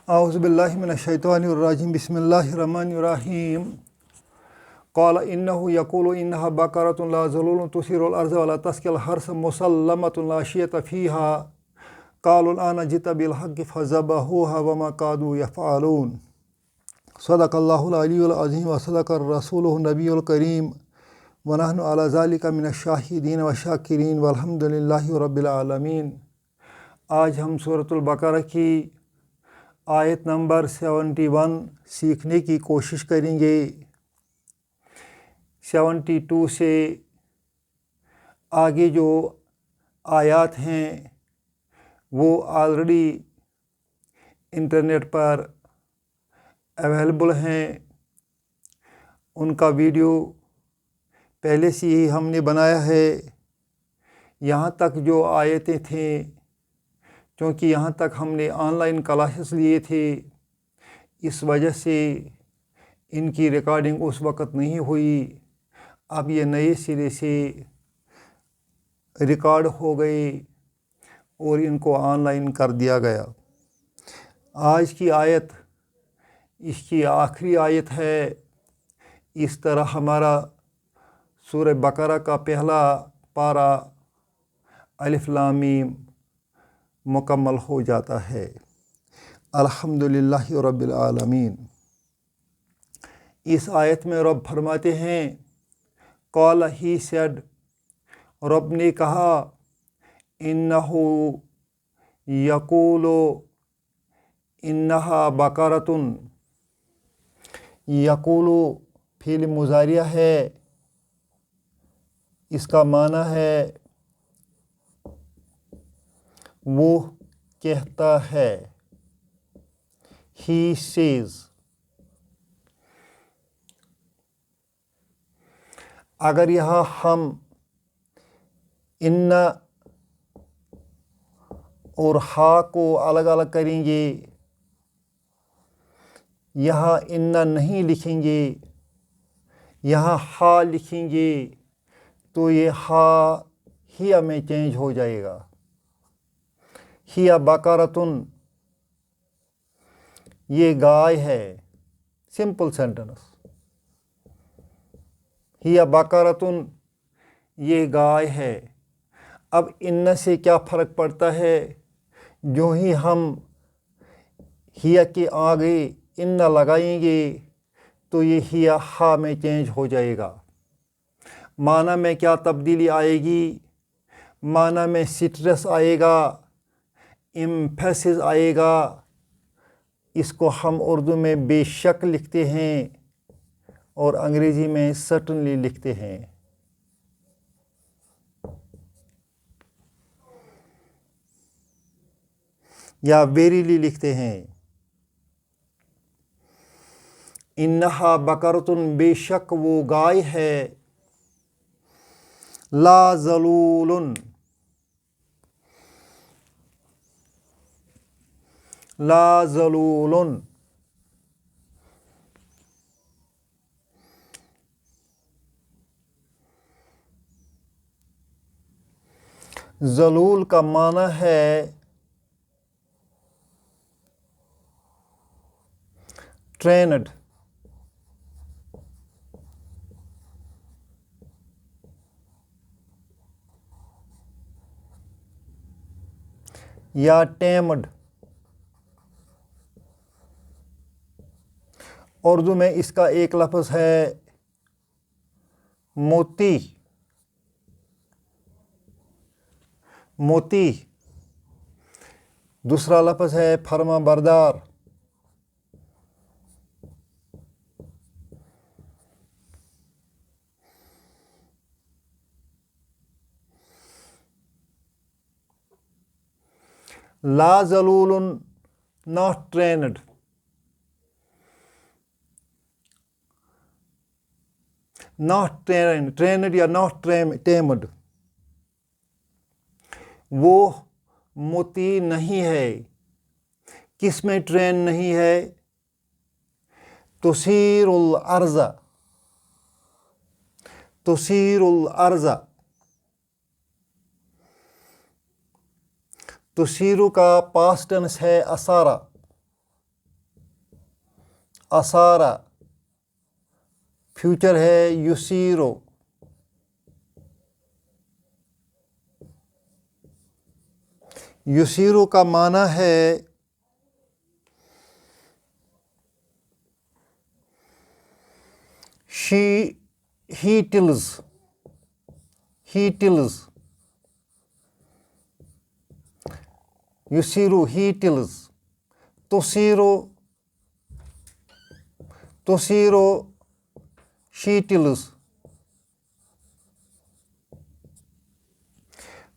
اعوذ باللہ من الشیطان الرجیم بسم اللہ الرحمن الرحیم قال انه یقول انها بقرة لا ذلول تثير الارض ولا تسقي الحرث مسلمة لا شية فيها قالوا الآن جئت بالحق فذبحوها وما كادوا يفعلون صدق اللہ العلی العظیم وصدق الرسول النبی الکریم ونحن على ذلك من الشاہدین والشاکرین والحمد للہ رب العالمین۔ آج ہم سورۃ البقرہ کی آیت نمبر 71 سیکھنے کی کوشش کریں گے۔ 72 سے آگے جو آیات ہیں وہ آلریڈی انٹرنیٹ پر اویلیبل ہیں، ان کا ویڈیو پہلے سے ہی ہم نے بنایا ہے۔ یہاں تک جو آیتیں تھیں، کیونکہ یہاں تک ہم نے آن لائن کلاسز لیے تھے، اس وجہ سے ان کی ریکارڈنگ اس وقت نہیں ہوئی۔ اب یہ نئے سرے سے ریکارڈ ہو گئے اور ان کو آن لائن کر دیا گیا۔ آج کی آیت اس کی آخری آیت ہے۔ اس طرح ہمارا سورہ بقرہ کا پہلا پارہ الف لام میم مکمل ہو جاتا ہے۔ الحمدللہ رب العالمین۔ اس آیت میں رب فرماتے ہیں، قال ہی سیڈ، رب نے کہا، انہو یقولو انہا بقرۃن، یقولو فعل مضارع ہے، اس کا معنی ہے وہ کہتا ہے، ہی سیز۔ اگر یہاں ہم ان اور ہا کو الگ الگ کریں گے، یہاں ان نہیں لکھیں گے، یہاں ہا لکھیں گے، تو یہ ہا ہیا میں چینج ہو جائے گا۔ ہیا بقرۃن، یہ گائے ہے، سمپل سینٹنس۔ ہیا بقرۃن، یہ گائے ہے۔ اب ان سے کیا فرق پڑتا ہے؟ جو ہی ہم ہیا کے آگے ان لگائیں گے تو یہ ہیا ہا میں چینج ہو جائے گا۔ معنی میں کیا تبدیلی آئے گی؟ معنی میں سٹریس آئے گا، ایمفیسس آئے گا۔ اس کو ہم اردو میں بے شک لکھتے ہیں اور انگریزی میں سرٹنلی لکھتے ہیں۔ یا ویریلی لکھتے ہیں۔ انہا بقرۃن، بے شک وہ گائے ہے، لا ذلولن، لا ذلولن، ذلول کا معنی ہے ٹرینڈ، یا ٹیمڈ۔ اردو میں اس کا ایک لفظ ہے موتی، موتی۔ دوسرا لفظ ہے فرما بردار۔ لا ذلول، not trained، not trained یا not tamed۔ وہ موتی نہیں ہے۔ کس میں ٹرین نہیں ہے؟ تثیر الارض، تثیر الارض۔ تثیرو کا پاسٹ ٹینس ہے اسارا، اسارا فیوچر ہے یسیرو. یسیرو کا معنی ہے he tills. Yusiru, he tills. Tosiro, she tills.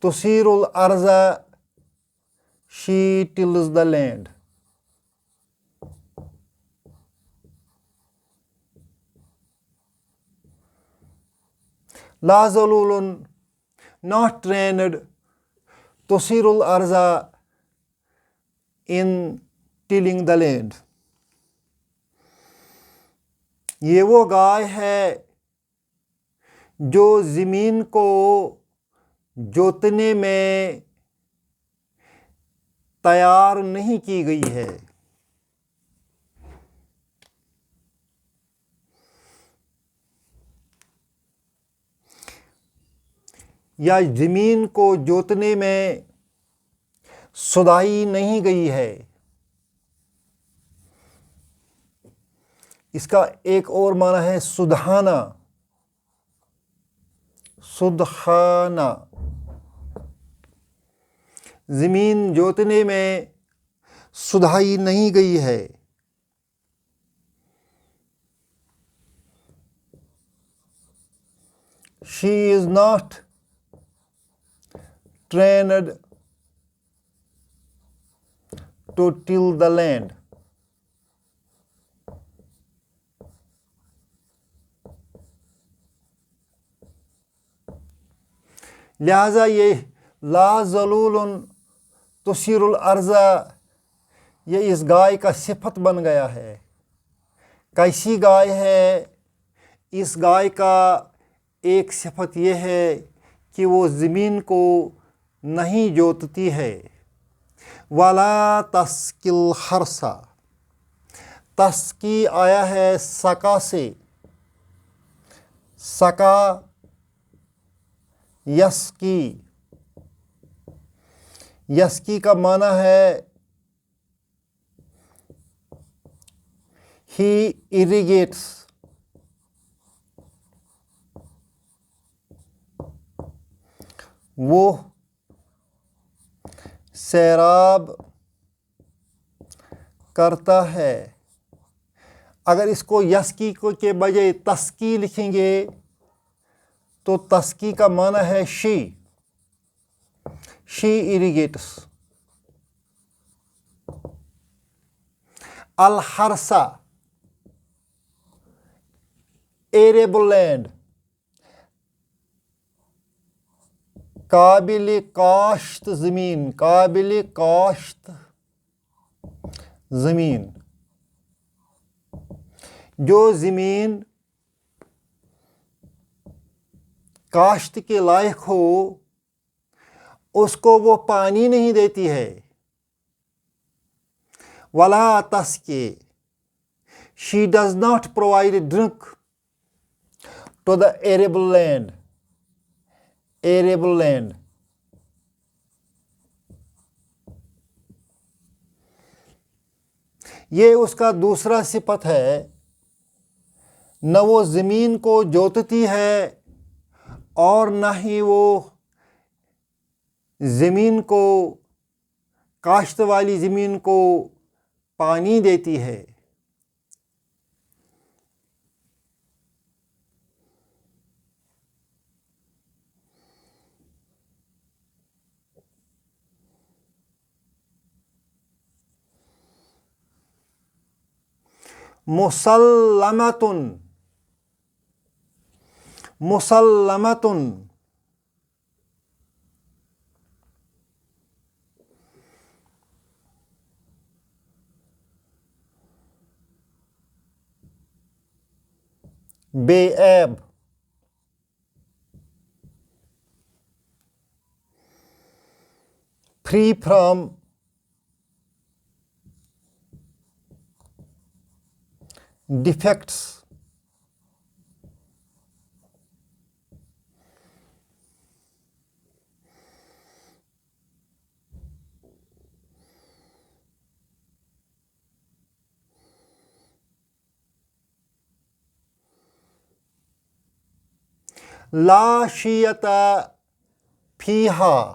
Tosirul arza, she tills the land. La zalulun, not trained. Tosirul arza, in tilling the land. یہ وہ گائے ہے جو زمین کو جوتنے میں تیار نہیں کی گئی ہے. یا زمین کو جوتنے میں سدائی نہیں گئی ہے. اس کا ایک اور معنی ہے سدھانا. زمین جوتنے میں سدھائی نہیں گئی ہے. She is not trained to till the land. لہذا یہ لا ذلول تثیر الارض یہ اس گائے کا صفت بن گیا ہے. کیسی گائے ہے؟ اس گائے کا ایک صفت یہ ہے کہ وہ زمین کو نہیں جوتتی ہے. ولا تسقی الحرث، تسقی آیا ہے سقا سے. سقا یسقی، یسقی کا معنی ہے ہی irrigates. وہ سیراب کرتا ہے. اگر اس کو یسقی کو کے بجائے تسقی لکھیں گے تو تسقی کا معنی ہے she irrigates. الحرث arable land، قابل کاشت زمین. قابل کاشت زمین، جو زمین کاشت کے لائق ہو اس کو وہ پانی نہیں دیتی ہے. ولا تسقی، she does not provide drink to the arable land. arable land. یہ اس کا دوسرا صفت ہے. نہ وہ زمین کو جوتتی ہے اور نہ ہی وہ زمین کو، کاشت والی زمین کو پانی دیتی ہے. مسلمتن، مسلمتن بے عیب. free from defects. لا شیت فیہا،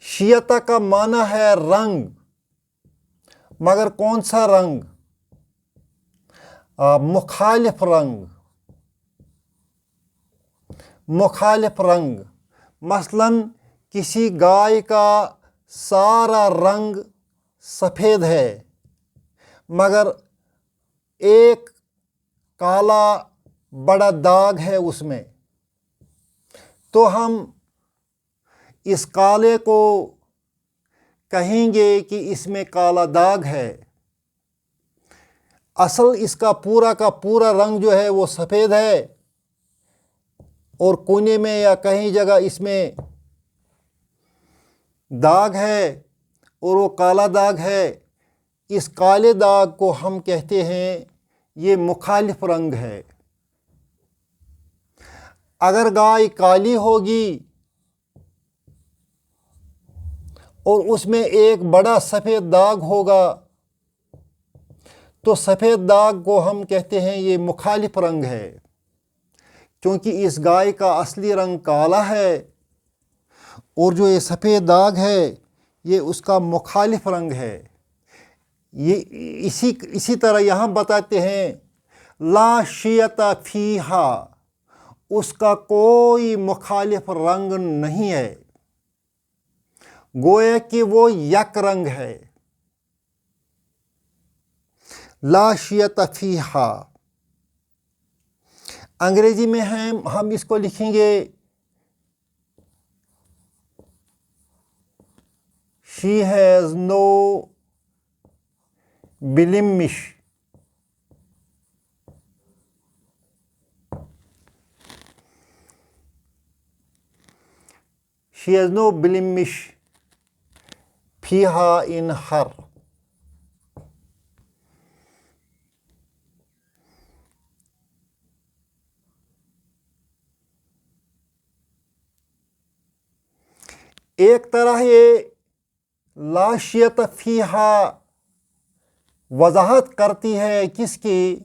شیتا کا معنی ہے رنگ، مگر کون سا رنگ؟ مخالف رنگ، مخالف رنگ۔ مثلاً کسی گائے کا سارا رنگ سفید ہے مگر ایک کالا بڑا داغ ہے اس میں، تو ہم اس کالے کو کہیں گے کہ اس میں کالا داغ ہے۔ اصل اس کا پورا رنگ جو ہے وہ سفید ہے، اور کونے میں یا کہیں جگہ اس میں داغ ہے اور وہ کالا داغ ہے۔ اس کالے داغ کو ہم کہتے ہیں یہ مخالف رنگ ہے۔ اگر گائے کالی ہوگی اور اس میں ایک بڑا سفید داغ ہوگا تو سفید داغ کو ہم کہتے ہیں یہ مخالف رنگ ہے، کیونکہ اس گائے کا اصلی رنگ کالا ہے اور جو یہ سفید داغ ہے یہ اس کا مخالف رنگ ہے۔ یہ اسی طرح یہاں بتاتے ہیں لا شیت فیہا، اس کا کوئی مخالف رنگ نہیں ہے، گویا کہ وہ یک رنگ ہے۔ لا شیت فیہا، انگریزی میں ہم اس کو لکھیں گے she has no blemish. She has no blemish fiha in her. ایک طرح یہ لا شیت فیہا وضاحت کرتی ہے کس کی؟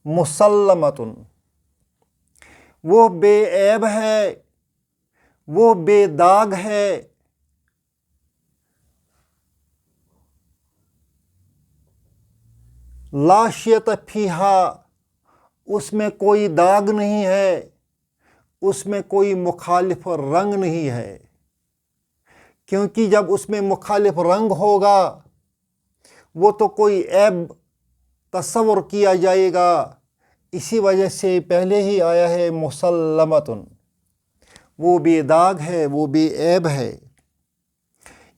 مسلمتن، وہ بے عیب ہے، وہ بے داغ ہے۔ لا شیت فیہا، اس میں کوئی داغ نہیں ہے، اس میں کوئی مخالف رنگ نہیں ہے، کیونکہ جب اس میں مخالف رنگ ہوگا وہ تو کوئی عیب تصور کیا جائے گا، اسی وجہ سے پہلے ہی آیا ہے مسلمتن، وہ بے داغ ہے، وہ بے عیب ہے۔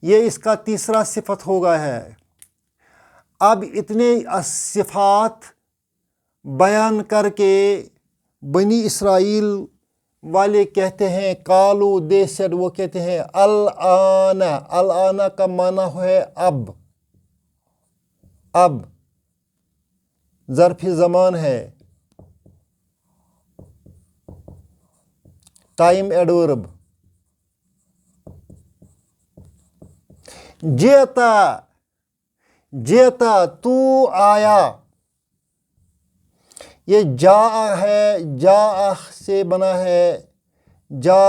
یہ اس کا تیسرا صفت ہوگا ہے۔ اب اتنے صفات بیان کر کے بنی اسرائیل والے کہتے ہیں قالو دے سیڈ، وہ کہتے ہیں الآن، الآن کا معنی ہے اب، اب ظرف زمان ہے، ٹائم ایڈورب۔ جیتا، جیتا تو آیا، یہ جا ہے، جا سے بنا ہے جا،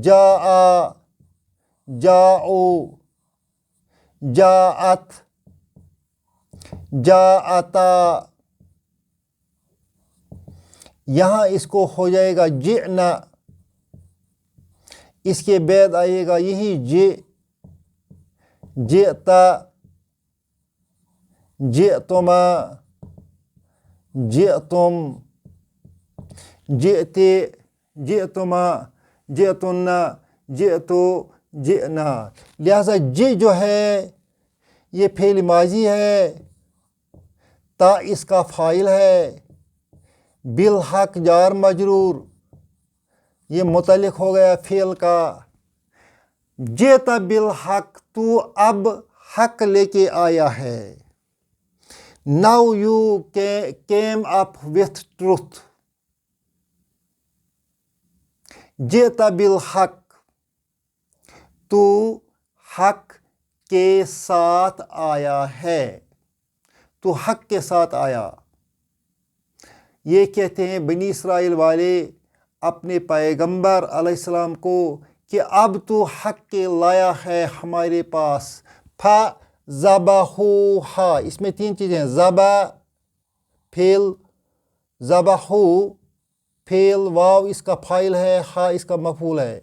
جا، جاؤ، جاءت، جاءتا۔ یہاں اس کو ہو جائے گا جئنا، اس کے بعد آئے گا یہی جئتا، جئتما، جئتم، جئتے، جئتما، جئتن، جئتو، جئنا۔ لہذا جو ہے یہ فعل ماضی ہے، تا اس کا فاعل ہے، بالحق جار مجرور، یہ متعلق ہو گیا فعل کا۔ جیتا بالحق، تو اب حق لے کے آیا ہے. Now you came up with truth. جئت بالحق. تو حق کے ساتھ آیا ہے. تو حق کے ساتھ آیا. یہ کہتے ہیں بنی اسرائیل والے اپنے پیغمبر علیہ السلام کو کہ اب تو حق کے لایا ہے ہمارے پاس. فَذَبَحُوهَا. اس میں 3 چیزیں ہیں. ذبح فعل، ذبحو فعل، واو اس کا فاعل ہے، ہا اس کا مفعول ہے.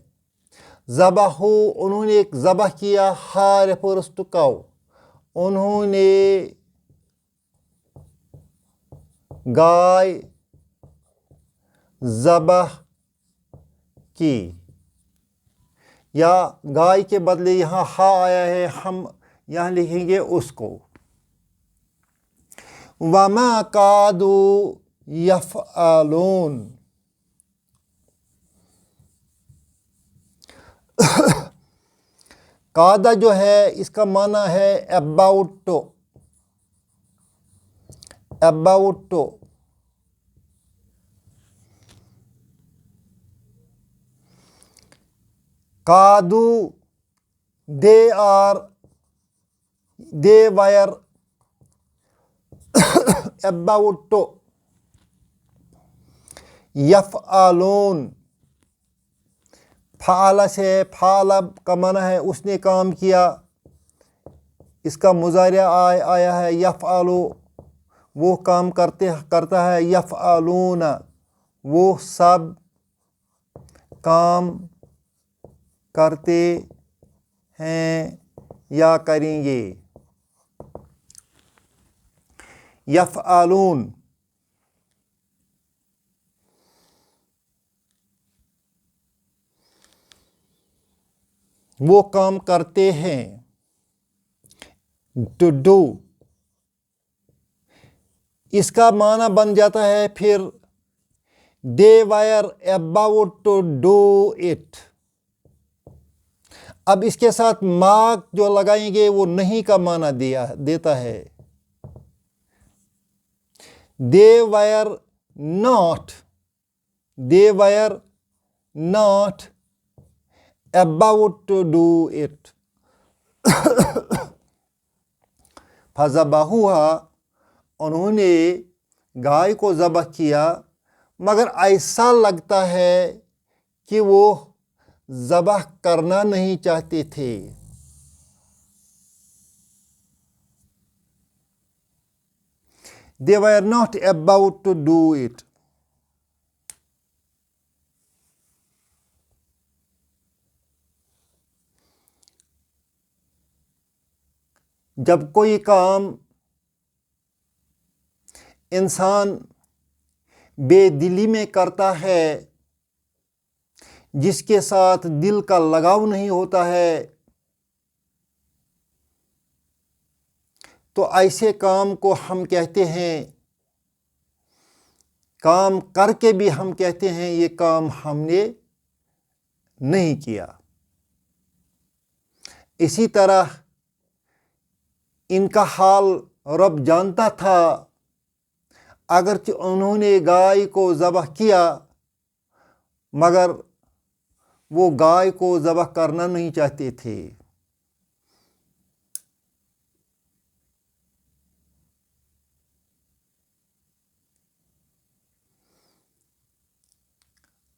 ذبحو انہوں نے ایک ذبح کیا. ہا ریفرز ٹو کاؤ. انہوں نے گائے ذبح کی، یا گائے کے بدلے یہاں ہا آیا ہے، ہم یہاں لکھیں گے اس کو. وَمَا كَادُوا يَفْعَلُونَ. قادہ جو ہے اس کا معنی ہے about. about. قادو they were about یفعلون. فعل سے فعل کا معنی ہے اس نے کام کیا. اس کا مضارع آیا ہے یفعلو، وہ کام کرتا ہے. یفعلون وہ سب کام کرتے ہیں یا کریں گے. یفعلون. وہ کام کرتے ہیں. ٹو ڈو اس کا معنی بن جاتا ہے پھر they were about to do it. اب اس کے ساتھ مارک جو لگائیں گے وہ نہیں کا معنی دیتا ہے. they were not about to do it. فَذَبَحُوهَا انہوں نے گائے کو ذبح کیا، مگر ایسا لگتا ہے کہ وہ ذبح کرنا نہیں چاہتے تھے. They were not about to do it. جب کوئی کام انسان بے دلی میں کرتا ہے، جس کے ساتھ دل کا لگاؤ نہیں ہوتا ہے، تو ایسے کام کو ہم کہتے ہیں، کام کر کے بھی ہم کہتے ہیں یہ کام ہم نے نہیں کیا. اسی طرح ان کا حال رب جانتا تھا، اگرچہ انہوں نے گائے کو ذبح کیا مگر وہ گائے کو ذبح کرنا نہیں چاہتے تھے.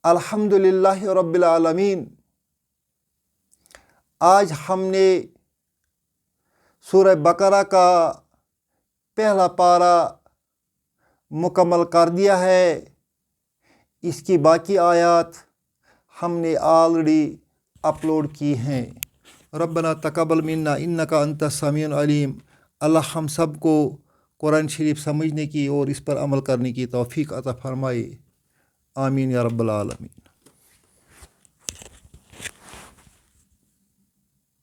الحمدللہ رب العالمین. آج ہم نے سورہ بقرہ کا پہلا پارہ مکمل کر دیا ہے. اس کی باقی آیات ہم نے آلریڈی اپلوڈ کی ہیں. ربنا تقبل منا انک انت السمیع العلیم. اللہ ہم سب کو قرآن شریف سمجھنے کی اور اس پر عمل کرنے کی توفیق عطا فرمائے. آمین یا رب العالمین.